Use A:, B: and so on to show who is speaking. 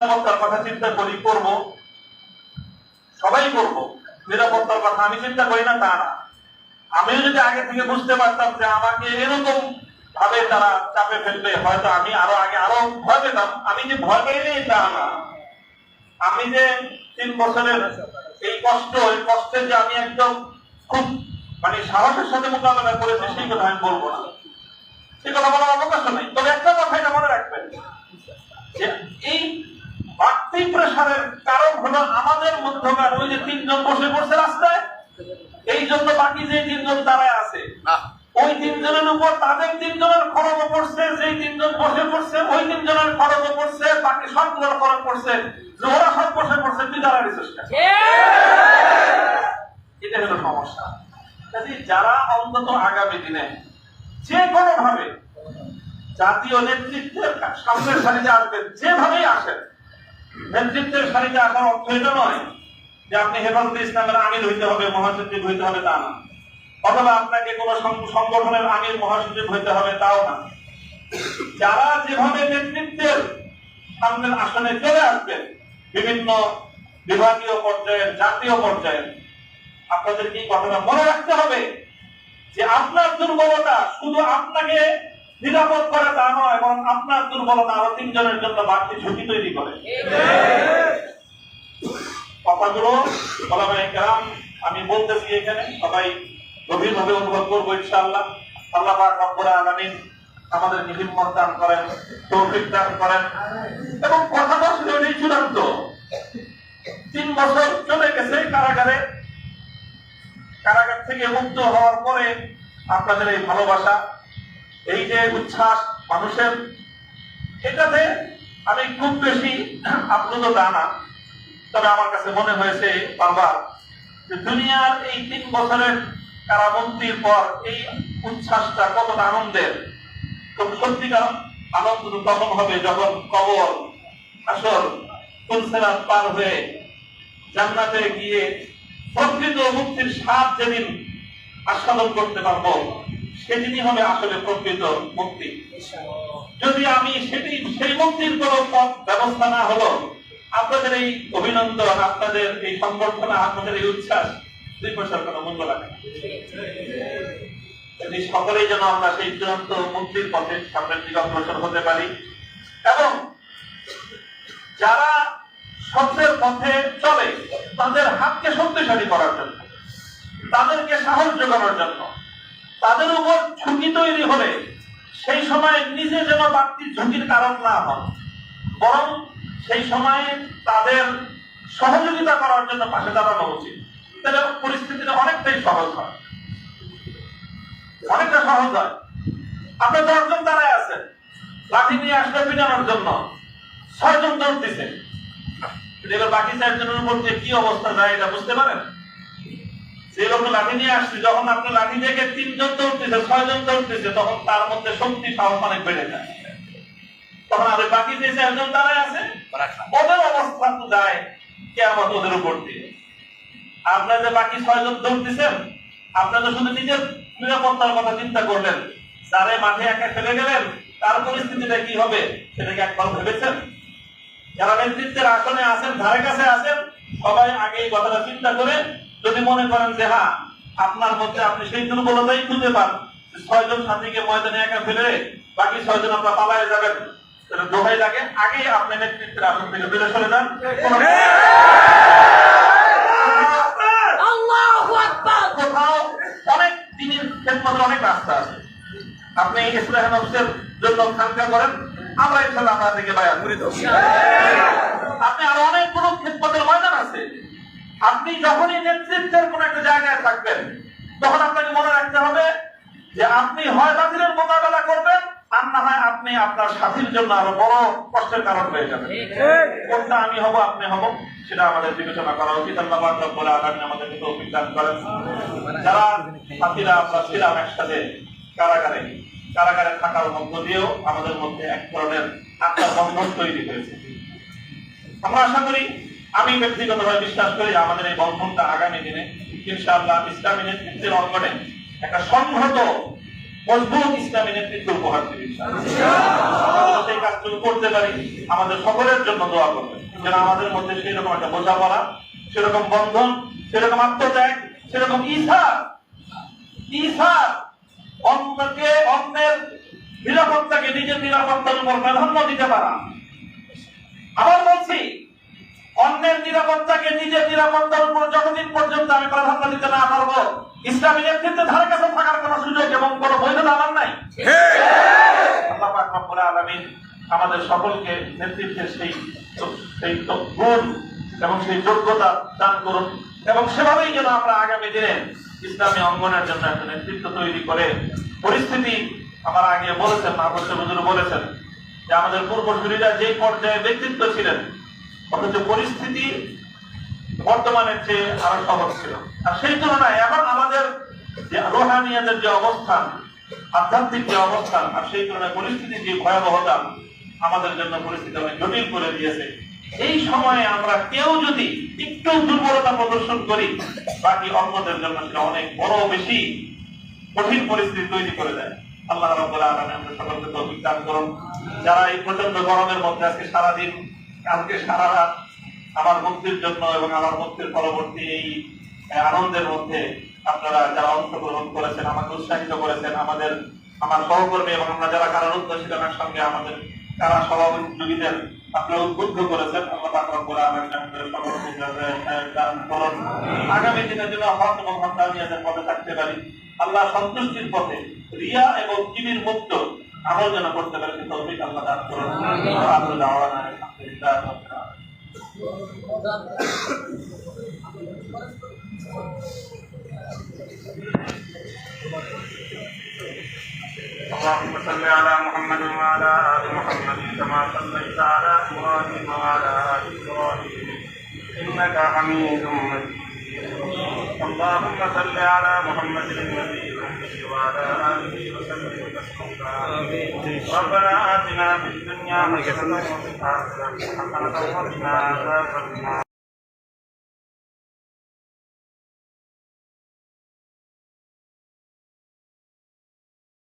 A: নিরাপত্তার কথা চিন্তা করি, করব, সবাই করব। নিরাপত্তার কথা আমি চিন্তা করি না তা না। আমিও যদি আগে থেকে বুঝতে পারতাম যে আমাকে এরকম ভাবে তারা চাপে ফেলবে, হয়তো আমি আরো ভয় পেতাম। আমি যে ভয় পেয়ে তা না। আমি যে 3 বছরের এই কষ্টে যে আমি একদম খুব সাহসের সাথে মোকাবেলা করেছি, সেই কথা আমি বলবো না, সেই কথা বলার অবকাশ নেই। তবে একটা কথা এটা মনে রাখবেন যে এই বাড়তি প্রেসারের কারণ হলো আমাদের মধ্যকার ওই যে 3 জন বসে পড়ছে রাস্তায়, এই জন্য বাকি যে 3 জন দাঁড়ায় আছে, ওই 3 জনের উপর তাদের 3 জনের খরচও পড়ছে, যেই 3 জন বসে পড়ছে ওই 3 জনের খরচও পড়ছে, বাকি সবগুলোর খরচ পড়ছে, যে ওরা সব বসে পড়ছে তুই দাঁড়ানোর চেষ্টা। এটা হলো সমস্যা। যারা অন্তত আগামী দিনে যে কোনো ভাবে জাতীয় নেতৃত্বের সামনের সারিতে আসবেন, যেভাবেই আসেন, নেতৃত্বের সারিতে আসার অর্থ এটা নয় যে আপনি হেফাজতে ইসলামের আমির হইতে হবে, মহাসচিব হইতে হবে, তা না, অথবা আপনাকে কোন সংগঠনের আমির মহাসচিব হইতে হবে, তাও না। যারা যেভাবে নেতৃত্বের সামনের আসনে চলে আসবেন, বিভিন্ন বিভাগীয় পর্যায়ে, জাতীয় পর্যায়ে, আপনাদের কি কথাটা মনে রাখতে হবে যে আপনার দুর্বলতা শুধু আপনাকে নিরাপদ করে তা নয়, এবং আপনার দুর্বলতা আরো 3 জনের জন্য বাড়তি ঝুঁকি তৈরি করে। কথাগুলো ওলামায়ে কেরাম আমি বলতেছি এখানে, সবাই গভীরভাবে অনুভব করবো ইনশাআল্লাহ। আল্লাহ পাক রব্বুল আলামিন আমাদেরকে হিম্মত দান করেন, তৌফিক দান করেন। এবং কথাটা শুধু এই চূড়ান্ত, 3 বছর চলে গেছে কারাগার থেকে মুক্ত হওয়ার পরে আপনাদের এই ভালোবাসা, এই যে উচ্ছ্বাস মানুষের, এটাতে আমি খুব বেশি আপ্লুত তা না। তবে আমার কাছে মনে হয়েছে বারবার যে দুনিয়ার এই 3 বছরের কারাবন্দির পর এই উচ্ছ্বাসটা কতটা আনন্দের। খুব সত্যিকার আনন্দ তখন হবে যখন কবর, হাসর, ফুলসিরাত পার হয়ে জান্নাতে গিয়ে প্রকৃত মুক্তির স্বাদ যেদিন আস্বাদন করতে পারবো, সেদিনই হবে আসলে প্রকৃত মুক্তি। যদি আমি সেই মুক্তির কোন ব্যবস্থা না হলো, আপনাদের এই অভিনন্দন, আপনাদের এই সংবর্ধনা, আপনাদের এই উচ্ছ্বাস 2 পয়সার কোনো মূল্য লাগে না। যদি সকলেই যেন আমরা সেই চূড়ান্ত মুক্তির পথে সামনের দিকে অগ্রসর হতে পারি, এবং যারা সত্যের পথে চলে তাদের হাতকে শক্তিশালী করার জন্য, তাদেরকে সাহস যোগানোর জন্য, তাদের উপর ঝুঁকি তৈরি হলে সেই সময় নিজে যেন বাড়তি ঝুঁকির কারণ না হন, বরং সেই সময়ে তাদের সহযোগিতা করার জন্য পাশে দাঁড়ানো উচিত। তাহলে পরিস্থিতিটা অনেকটাই সহজ হয়, অনেকটা সহজ হয়। আপনি 10 জন দাঁড়ায় আছেন, লাঠি নিয়ে আসলে পিটানোর জন্য 6 জন দৌড় দিচ্ছে, বাকি 4 জনের উপর যে কি অবস্থা যায় এটা বুঝতে পারেন? যে লোক লাঠি নিয়ে আসছে, যখন আপনি লাঠি থেকে 3 জন দৌড়তেছে, 6 জন দৌড়তেছে, তখন তার মধ্যে শক্তি সাহস অনেক বেড়ে যায়। তখন আর বাকি যে 4 জন দাঁড়ায় আছে, ওদের অবস্থা তো যায় কিয়ামত ওদের উপর দিয়ে। আপনারা যে বাকি 6 জন দৌড়তেছেন, আপনারা শুধু নিজের নিরাপত্তার কথা চিন্তা করলেন, যারে মাঠে একা ফেলে গেলেন তার পরিস্থিতিটা কি হবে সেটা কি একবার ভেবেছেন? যারা নেতৃত্বের আসনে আছেন, ধারে কাছে আছেন, সবাই আগে এই কথাটা চিন্তা করে যদি মনে করেন যে হ্যাঁ আপনার মধ্যে আপনি সেই দুর্বলতাই খুঁজে পান, 6 জন সাথীকে ময়দানে একা ফেলে বাকি 6 জন আপনারা পালায়ে যাবেন, তাহলে দোহাই লাগে আগে আপনি নেতৃত্বের আসন থেকে বেরো সরে যান। কোথাও অনেক দিনের খেদমতের অনেক রাস্তা আছে, আপনি ইসলাহ নফসের জন্য খানকা করেন, আমরা ইনশাআল্লাহ আপনাদেরকে বায়াত করে দেব। আপনি আরো অনেকগুলো খেদমতের ময়দান আছে। আপনি যখনই নেতৃত্বের কোন একটা জায়গায় থাকবেন, তখন আপনাকে মনে রাখতে হবে যে আপনি হয় বাতিলের মোকাবেলা করবেন, আর না হয় আপনি আপনার সাথীর জন্য আরো বড় কষ্টের কারণ হয়ে যাবেন। কোনটা আমি হব, আপনি হব, সেটা আমাদের বিবেচনা করা উচিত। আল্লাহ পাক রব্বুল আলামিন আমাদেরকে তৌফিক দান করেন। যারা সাথীরা আমরা ছিলাম একসাথে কারাগারে থাকার মধ্য দিয়েও আমাদের মধ্যে এক ধরনের আত্মার বন্ধন তৈরি হয়েছে। আমরা আশা করি, আমি ব্যক্তিগতভাবে বিশ্বাস করি আমাদের এই বন্ধনটা আগামী দিনে ইনশাআল্লাহ ইসলামী নেতৃত্বের অঙ্গনে একটা সংহত মজবুত ইসলামী নেতৃত্ব উপহার দিবে আমরা সেই কাজগুলো করতে পারি। আমাদের সকলের জন্য দোয়া করবেন যেন আমাদের মধ্যে সেরকম একটা বোঝাপড়া, সেরকম বন্ধন, সেরকম আত্মত্যাগ, সেরকম ঈর্ষা অন্যের নিরাপত্তাকে নিজের নিরাপত্তার উপর প্রাধান্য দিতে পারা। আবার বলছি, অন্যের নিরাপত্তাকে নিজের নিরাপত্তার উপর যতদিন পর্যন্ত আমি প্রাধান্য দিতে না পারবো, ইসলামী নেতৃত্বের ধারে কাছে থাকার কোন সুযোগ এবং কোন বৈধতা আমার নাই। আল্লাহ পাক রব্বুল আলামিন আমাদের সকলকে নেতৃত্বের সেই গুণ এবং সেই যোগ্যতা দান করুন এবং সেভাবেই যেন আমরা আগামী দিনে ইসলামী অঙ্গনের জন্য একটা নেতৃত্ব তৈরি করে পরিস্থিতি, আমার আগে বলেছেন মাহবুব হুজুর বলেছেন যে আমাদের পূর্বসূরীরা যে পর্যায়ে ব্যক্তিত্ব ছিলেন, অথচ পরিস্থিতি বর্তমানের চেয়ে আরো সহজ ছিল। আর সেই তুলনায় এখন আমাদের যে রোহানিয়াদের যে অবস্থান, আধ্যাত্মিক যে অবস্থান, আর সেই তুলনায় পরিস্থিতির যে ভয়াবহতা আমাদের জন্য পরিস্থিতি অনেক জটিল করে দিয়েছে। এই সময়ে আমরা কেউ যদি একটু দুর্বলতা প্রদর্শন করি, বাকি অন্যদের জন্য সেটা অনেক বড় বেশি কঠিন পরিস্থিতি তৈরি করে দেয়। আল্লাহ রাব্বুল আলামিন আমাদের সকলকে তৌফিক দান করুন। যারা এই প্রচন্ড গরমের মধ্যে আজকে সারাদিন, কালকে সারা রাত আমার মুক্তির জন্য এবং আমার মুক্তির পরবর্তী এই আনন্দের মধ্যে আপনারা যারা অংশগ্রহণ করেছেন, আমাকে উৎসাহিত করেছেন, আমার সহকর্মী এবং আমরা যারা কারারুদ্ধ ছিলাম একসঙ্গে, আমাদের কারা সহযোগীদের আপনারা উদ্বুদ্ধ করেছেন। আল্লাহ পাক রব্বুল আলামিন আমাদের সকলকে দান করুন। আগামী দিনের জন্য হক এবং হক্কানিয়াতের পথে থাকতে পারি, আল্লাহ সন্তুষ্টির পথে রিয়া এবং কিবির মুক্ত আমল যেন করতে পারি, তৌফিক আল্লাহ দান করুন। আল্লাহু দাওয়ানা আলহামদুলিল্লাহ। اللهم صل على محمد وعلى آل محمد كما صليت على إبراهيم وعلى آل إبراهيم إنك حميد مجيد. اللهم صل على محمد النبي وعلى آله وسلم تسليما. ربنا آتنا في الدنيا حسنة وفي الآخرة حسنة وقنا عذاب النار.